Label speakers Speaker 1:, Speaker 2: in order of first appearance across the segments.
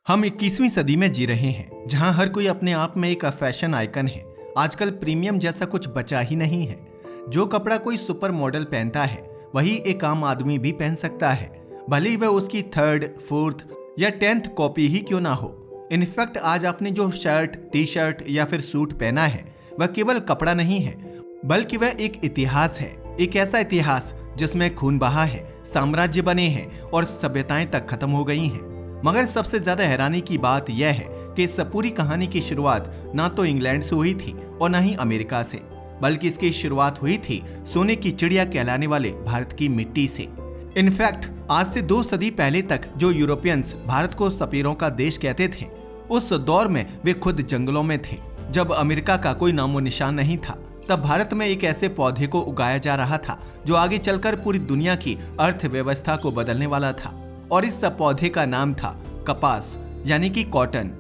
Speaker 1: हम 21वीं सदी में जी रहे हैं, जहां हर कोई अपने आप में एक फैशन आइकन है। आजकल प्रीमियम जैसा कुछ बचा ही नहीं है। जो कपड़ा कोई सुपर मॉडल पहनता है, वही एक आम आदमी भी पहन सकता है, भले ही वह उसकी थर्ड, फोर्थ या 10th कॉपी ही क्यों ना हो। इनफैक्ट आज आपने जो शर्ट, टी शर्ट या फिर सूट पहना है, वह केवल कपड़ा नहीं है, बल्कि वह एक इतिहास है। एक ऐसा इतिहास जिसमें खून बहा है, साम्राज्य बने हैं और सभ्यताएं तक खत्म हो गई हैं। मगर सबसे ज्यादा हैरानी की बात यह है कि इस पूरी कहानी की शुरुआत ना तो इंग्लैंड से हुई थी और ना ही अमेरिका से, बल्कि इसकी शुरुआत हुई थी सोने की चिड़िया कहलाने वाले भारत की मिट्टी से। इनफैक्ट आज से 2 सदी पहले तक जो यूरोपियंस भारत को सपेरों का देश कहते थे, उस दौर में वे खुद जंगलों में थे। जब अमेरिका का कोई नामो निशान नहीं था, तब भारत में एक ऐसे पौधे को उगाया जा रहा था जो आगे चलकर पूरी दुनिया की अर्थव्यवस्था को बदलने वाला था, और इस पौधे का नाम था कपास, यानी कि कॉटन।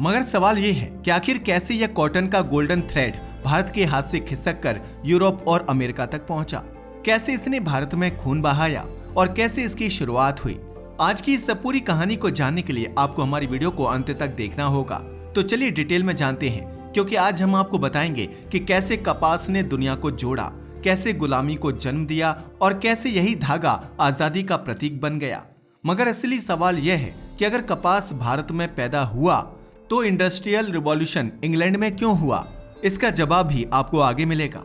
Speaker 1: मगर सवाल ये है कि आखिर कैसे यह कॉटन का गोल्डन थ्रेड भारत के हाथ से खिसक कर यूरोप और अमेरिका तक पहुंचा? कैसे इसने भारत में खून बहाया और कैसे इसकी शुरुआत हुई? आज की इस पूरी कहानी को जानने के लिए आपको हमारी वीडियो को अंत तक देखना होगा। तो चलिए डिटेल में जानते हैं, क्योंकि आज हम आपको बताएंगे कि कैसे कपास ने दुनिया को जोड़ा, कैसे गुलामी को जन्म दिया और कैसे यही धागा आजादी का प्रतीक बन गया। मगर असली सवाल यह है कि अगर कपास भारत में पैदा हुआ, तो इंडस्ट्रियल रिवॉल्यूशन इंग्लैंड में क्यों हुआ? इसका जवाब भी आपको आगे मिलेगा।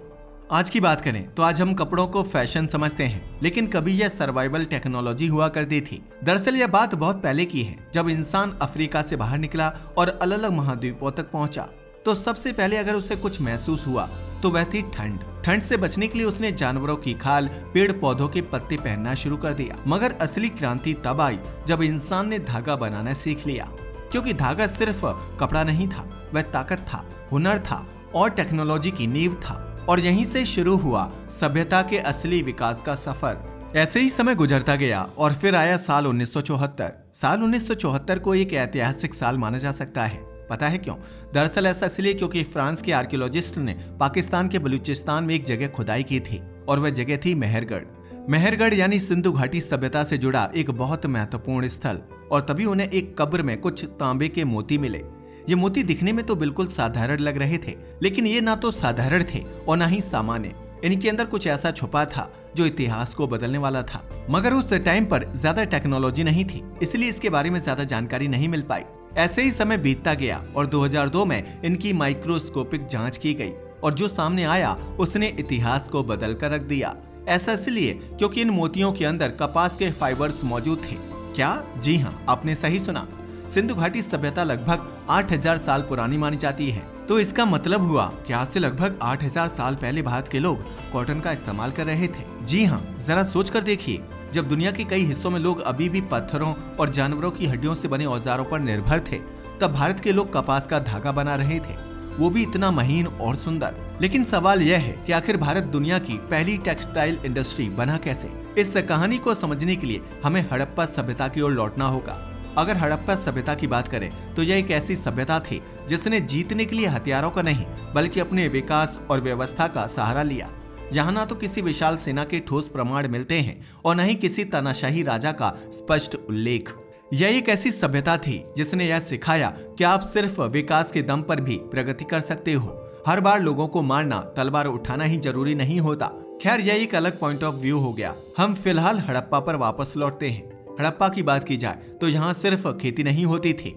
Speaker 1: आज की बात करें तो आज हम कपड़ों को फैशन समझते हैं, लेकिन कभी यह सर्वाइवल टेक्नोलॉजी हुआ करती थी। दरअसल यह बात बहुत पहले की है, जब इंसान अफ्रीका से बाहर निकला और अलग अलग महाद्वीपों तक पहुंचा। तो सबसे पहले अगर उसे कुछ महसूस हुआ तो वह थी ठंड। ठंड से बचने के लिए उसने जानवरों की खाल, पेड़ पौधों के पत्ते पहनना शुरू कर दिया। मगर असली क्रांति तब आई जब इंसान ने धागा बनाना सीख लिया, क्योंकि धागा सिर्फ कपड़ा नहीं था, वह ताकत था, हुनर था और टेक्नोलॉजी की नींव था। और यहीं से शुरू हुआ सभ्यता के असली विकास का सफर। ऐसे ही समय गुजरता गया और फिर आया साल 1974। साल 1974 को एक ऐतिहासिक साल माना जा सकता है। पता है क्यों? दरअसल ऐसा इसलिए क्योंकि फ्रांस के आर्कियोलॉजिस्ट ने पाकिस्तान के बलूचिस्तान में एक जगह खुदाई की थी, और वह जगह थी मेहरगढ़। मेहरगढ़ यानी सिंधु घाटी सभ्यता से जुड़ा एक बहुत महत्वपूर्ण स्थल। और तभी उन्हें एक कब्र में कुछ तांबे के मोती मिले। ये मोती दिखने में तो बिल्कुल साधारण लग रहे थे, लेकिन ये ना तो साधारण थे और ना ही सामान्य। इनके अंदर कुछ ऐसा छुपा था जो इतिहास को बदलने वाला था। मगर उस टाइम पर ज्यादा टेक्नोलॉजी नहीं थी, इसलिए इसके बारे में ज्यादा जानकारी नहीं मिल पाई। ऐसे ही समय बीतता गया और 2002 में इनकी माइक्रोस्कोपिक जांच की गई, और जो सामने आया उसने इतिहास को बदल कर रख दिया। ऐसा इसलिए क्योंकि इन मोतियों के अंदर कपास के फाइबर्स मौजूद थे। क्या? जी हाँ, आपने सही सुना। सिंधु घाटी सभ्यता लगभग 8000 साल पुरानी मानी जाती है। तो इसका मतलब हुआ कि आज से लगभग 8000 साल पहले भारत के लोग कॉटन का इस्तेमाल कर रहे थे। जी हाँ, जरा सोच कर देखिए, जब दुनिया के कई हिस्सों में लोग अभी भी पत्थरों और जानवरों की हड्डियों से बने औजारों पर निर्भर थे, तब भारत के लोग कपास का धागा बना रहे थे, वो भी इतना महीन और सुंदर। लेकिन सवाल यह है कि आखिर भारत दुनिया की पहली टेक्सटाइल इंडस्ट्री बना कैसे? इस कहानी को समझने के लिए हमें हड़प्पा सभ्यता की ओर लौटना होगा। अगर हड़प्पा सभ्यता की बात करें तो यह एक ऐसी सभ्यता थी जिसने जीतने के लिए हथियारों का नहीं, बल्कि अपने विकास और व्यवस्था का सहारा लिया। यहाँ ना तो किसी विशाल सेना के ठोस प्रमाण मिलते हैं और न ही किसी तानाशाही राजा का स्पष्ट उल्लेख। यह एक ऐसी सभ्यता थी जिसने यह सिखाया कि आप सिर्फ विकास के दम पर भी प्रगति कर सकते हो। हर बार लोगों को मारना, तलवार उठाना ही जरूरी नहीं होता। खैर, यह एक अलग पॉइंट ऑफ व्यू हो गया। हम फिलहाल हड़प्पा पर वापस लौटते हैं। हड़प्पा की बात की जाए तो यहाँ सिर्फ खेती नहीं होती थी,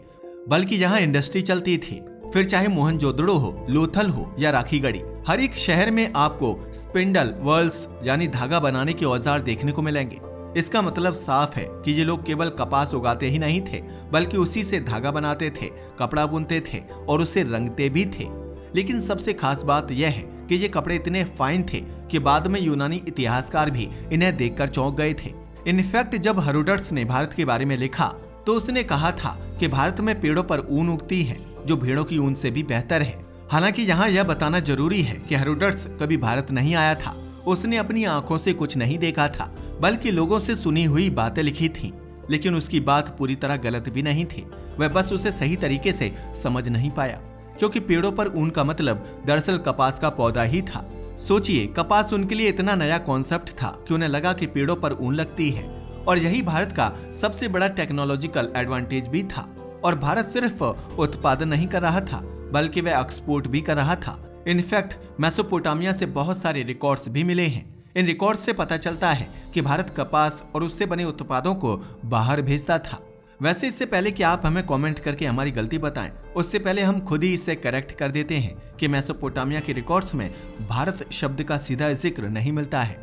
Speaker 1: बल्कि यहाँ इंडस्ट्री चलती थी। फिर चाहे मोहनजोदड़ो हो, लोथल हो या राखीगढ़ी, हर एक शहर में आपको स्पिंडल वर्ल्स यानी धागा बनाने के औजार देखने को मिलेंगे। इसका मतलब साफ है कि ये लोग केवल कपास उगाते ही नहीं थे, बल्कि उसी से धागा बनाते थे, कपड़ा बुनते थे और उसे रंगते भी थे। लेकिन सबसे खास बात यह है कि ये कपड़े इतने फाइन थे कि बाद में यूनानी इतिहासकार भी इन्हें देखकर चौंक गए थे। इनफैक्ट जब हेरोडोटस ने भारत के बारे में लिखा तो उसने कहा था कि भारत में पेड़ों पर ऊन उगती है जो भेड़ों की ऊन से भी बेहतर है। हालांकि यहाँ यह बताना जरूरी है कि हेरोडोटस कभी भारत नहीं आया था। उसने अपनी आंखों से कुछ नहीं देखा था, बल्कि लोगों से सुनी हुई बातें लिखी थी। लेकिन उसकी बात पूरी तरह गलत भी नहीं थी, वह बस उसे सही तरीके से समझ नहीं पाया, क्योंकि पेड़ों पर ऊन का मतलब दरअसल कपास का पौधा ही था। सोचिए, कपास उनके लिए इतना नया कॉन्सेप्ट था कि उन्हें लगा कि पेड़ों पर ऊन लगती है, और यही भारत का सबसे बड़ा टेक्नोलॉजिकल एडवांटेज भी था। और भारत सिर्फ उत्पादन नहीं कर रहा था बल्कि वह एक्सपोर्ट भी कर रहा था। इनफैक्ट मेसोपोटामिया से बहुत सारे रिकॉर्ड्स भी मिले हैं। इन रिकॉर्ड से पता चलता है कि भारत कपास और उससे बने उत्पादों को बाहर भेजता था। वैसे इससे पहले कि आप हमें कमेंट करके हमारी गलती बताएं, उससे पहले हम खुद ही इसे करेक्ट कर देते हैं कि मेसोपोटामिया के रिकॉर्ड्स में भारत शब्द का सीधा जिक्र नहीं मिलता है।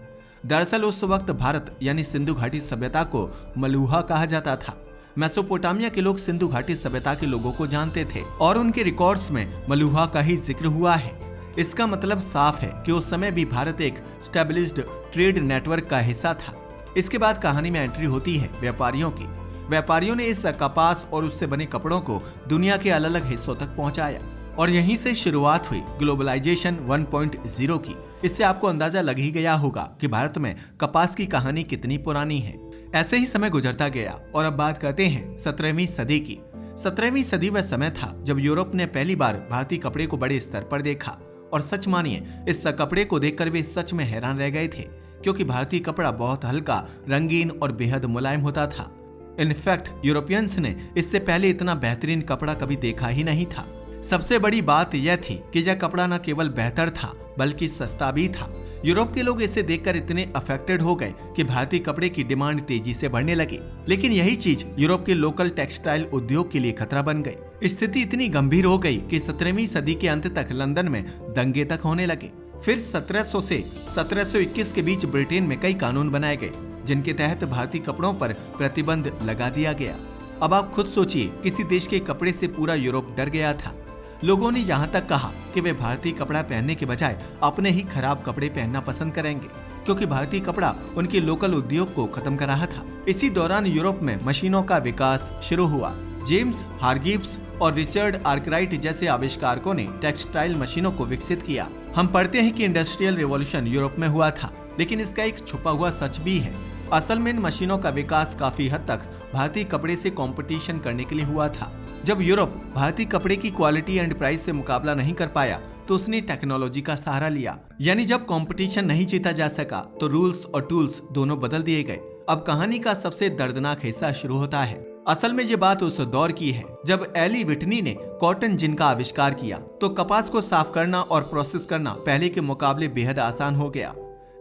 Speaker 1: दरअसल उस वक्त भारत यानी सिंधु घाटी सभ्यता को मलूहा कहा जाता था। मेसोपोटामिया के लोग सिंधु घाटी सभ्यता के लोगों को जानते थे और उनके रिकॉर्ड्स में मलूहा का ही जिक्र हुआ है। इसका मतलब साफ है कि उस समय भी भारत एक स्टेबलिश्ड ट्रेड नेटवर्क का हिस्सा था। इसके बाद कहानी में एंट्री होती है व्यापारियों की। व्यापारियों ने इस कपास और उससे बने कपड़ों को दुनिया के अलग अलग हिस्सों तक पहुंचाया और यहीं से शुरुआत हुई ग्लोबलाइजेशन 1.0 की। इससे आपको अंदाजा लग ही गया होगा कि भारत में कपास की कहानी कितनी पुरानी है। ऐसे ही समय गुजरता गया और अब बात करते हैं 17वीं सदी की। 17वीं सदी वह समय था जब यूरोप ने पहली बार भारतीय कपड़े को बड़े स्तर पर देखा और सच मानिए इस कपड़े को देखकर वे सच में हैरान रह गए थे, क्योंकि भारतीय कपड़ा बहुत हल्का, रंगीन और बेहद मुलायम होता था। इनफैक्ट यूरोपियंस ने इससे पहले इतना बेहतरीन कपड़ा कभी देखा ही नहीं था। सबसे बड़ी बात यह थी कि यह कपड़ा न केवल बेहतर था बल्कि सस्ता भी था। यूरोप के लोग इसे देखकर इतने अफेक्टेड हो गए कि भारतीय कपड़े की डिमांड तेजी से बढ़ने लगी। लेकिन यही चीज यूरोप के लोकल टेक्सटाइल उद्योग के लिए खतरा बन गई। स्थिति इतनी गंभीर हो गई कि 17वीं सदी के अंत तक लंदन में दंगे तक होने लगे। फिर 1700 से 1721 के बीच ब्रिटेन में कई कानून बनाए गए जिनके तहत भारतीय कपड़ों पर प्रतिबंध लगा दिया गया। अब आप खुद सोचिए, किसी देश के कपड़े से पूरा यूरोप डर गया था। लोगों ने यहाँ तक कहा कि वे भारतीय कपड़ा पहनने के बजाय अपने ही खराब कपड़े पहनना पसंद करेंगे, क्योंकि भारतीय कपड़ा उनके लोकल उद्योग को खत्म कर रहा था। इसी दौरान यूरोप में मशीनों का विकास शुरू हुआ। जेम्स हारगिव्स और रिचर्ड आर्कराइट जैसे आविष्कारकों ने टेक्सटाइल मशीनों को विकसित किया। हम पढ़ते हैं कि इंडस्ट्रियल रिवॉल्यूशन यूरोप में हुआ था, लेकिन इसका एक छुपा हुआ सच भी है। असल में इन मशीनों का विकास काफी हद तक भारतीय कपड़े से कंपटीशन करने के लिए हुआ था। जब यूरोप भारतीय कपड़े की क्वालिटी एंड प्राइस से मुकाबला नहीं कर पाया तो उसने टेक्नोलॉजी का सहारा लिया। यानी जब कंपटीशन नहीं जीता जा सका तो रूल्स और टूल्स दोनों बदल दिए गए। अब कहानी का सबसे दर्दनाक हिस्सा शुरू होता है। असल में ये बात उस दौर की है जब एली विटनी ने कॉटन जिन का आविष्कार किया तो कपास को साफ करना और प्रोसेस करना पहले के मुकाबले बेहद आसान हो गया।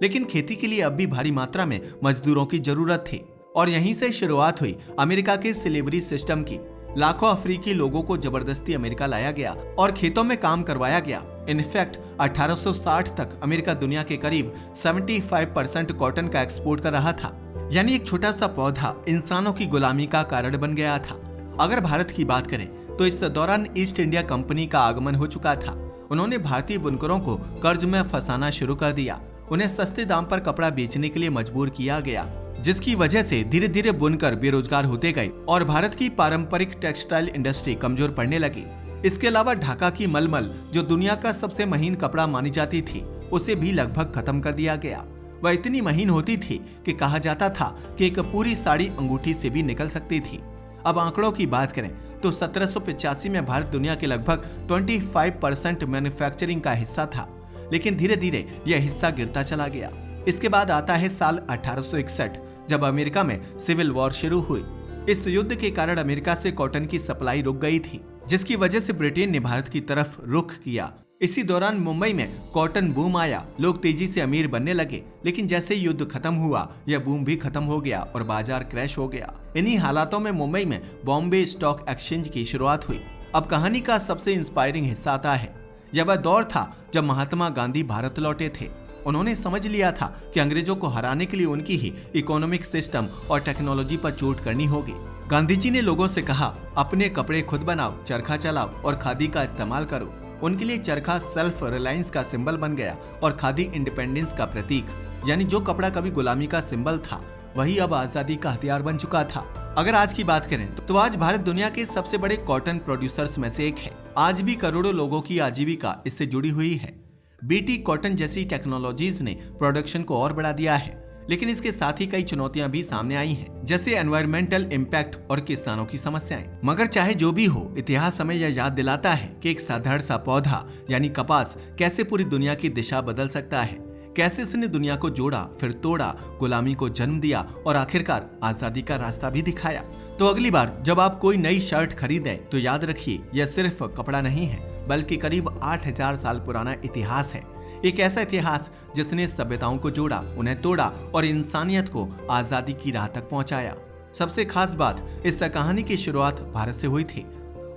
Speaker 1: लेकिन खेती के लिए अब भी भारी मात्रा में मजदूरों की जरूरत थी और यहीं से शुरुआत हुई अमेरिका के स्लेवरी सिस्टम की। लाखों अफ्रीकी लोगों को जबरदस्ती अमेरिका लाया गया और खेतों में काम करवाया गया। इनफैक्ट 1860 तक अमेरिका दुनिया के करीब 75% कॉटन का एक्सपोर्ट कर रहा था। यानी एक छोटा सा पौधा इंसानों की गुलामी का कारण बन गया था। अगर भारत की बात करें तो इस दौरान ईस्ट इंडिया कंपनी का आगमन हो चुका था। उन्होंने भारतीय बुनकरों को कर्ज में फंसाना शुरू कर दिया। उन्हें सस्ते दाम पर कपड़ा बेचने के लिए मजबूर किया गया, जिसकी वजह से धीरे धीरे बुनकर बेरोजगार होते गए और भारत की पारंपरिक टेक्सटाइल इंडस्ट्री कमजोर पड़ने लगी। इसके अलावा ढाका की मलमल, जो दुनिया का सबसे महीन कपड़ा मानी जाती थी, उसे भी लगभग खत्म कर दिया गया। वह इतनी महीन होती थी कि कहा जाता था कि एक पूरी साड़ी अंगूठी से भी निकल सकती थी। अब आंकड़ों की बात करें तो 1785 में भारत दुनिया के लगभग 25% मैन्युफैक्चरिंग का हिस्सा था, लेकिन धीरे धीरे यह हिस्सा गिरता चला गया। इसके बाद आता है साल 1861, जब अमेरिका में सिविल वॉर शुरू हुई। इस युद्ध के कारण अमेरिका से कॉटन की सप्लाई रुक गई थी, जिसकी वजह से ब्रिटेन ने भारत की तरफ रुख किया। इसी दौरान मुंबई में कॉटन बूम आया। लोग तेजी से अमीर बनने लगे, लेकिन जैसे युद्ध खत्म हुआ यह बूम भी खत्म हो गया और बाजार क्रैश हो गया। इन्हीं हालातों में मुंबई में बॉम्बे स्टॉक एक्सचेंज की शुरुआत हुई। अब कहानी का सबसे इंस्पायरिंग हिस्सा आता है। यह वह दौर था जब महात्मा गांधी भारत लौटे थे। उन्होंने समझ लिया था कि अंग्रेजों को हराने के लिए उनकी ही इकोनॉमिक सिस्टम और टेक्नोलॉजी पर चोट करनी होगी। गांधी जी ने लोगों से कहा, अपने कपड़े खुद बनाओ, चरखा चलाओ और खादी का इस्तेमाल करो। उनके लिए चरखा सेल्फ रिलायंस का सिंबल बन गया और खादी इंडिपेंडेंस का प्रतीक। यानी जो कपड़ा कभी गुलामी का सिंबल था, वही अब आजादी का हथियार बन चुका था। अगर आज की बात करें तो आज भारत दुनिया के सबसे बड़े कॉटन प्रोड्यूसर्स में से एक है। आज भी करोड़ों लोगों की आजीविका इससे जुड़ी हुई है। बीटी कॉटन जैसी टेक्नोलॉजीज ने प्रोडक्शन को और बढ़ा दिया है, लेकिन इसके साथ ही कई चुनौतियां भी सामने आई हैं, जैसे एनवायरमेंटल इम्पैक्ट और किसानों की समस्याएं। मगर चाहे जो भी हो, इतिहास हमें यह याद दिलाता है कि एक साधारण सा पौधा यानी कपास कैसे पूरी दुनिया की दिशा बदल सकता है। कैसे इसने दुनिया को जोड़ा, फिर तोड़ा, गुलामी को जन्म दिया और आखिरकार आजादी का रास्ता भी दिखाया। तो अगली बार जब आप कोई नई शर्ट खरीदें तो याद रखिए यह सिर्फ कपड़ा नहीं है, बल्कि करीब 8000 साल पुराना इतिहास है। एक ऐसा इतिहास जिसने सभ्यताओं को जोड़ा, उन्हें तोड़ा और इंसानियत को आजादी की राह तक पहुंचाया। सबसे खास बात, इस कहानी की शुरुआत भारत से हुई थी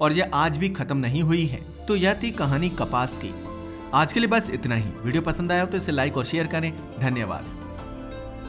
Speaker 1: और यह आज भी खत्म नहीं हुई है। तो यह थी कहानी कपास की। आज के लिए बस इतना ही। वीडियो पसंद आया तो इसे लाइक और शेयर करें। धन्यवाद।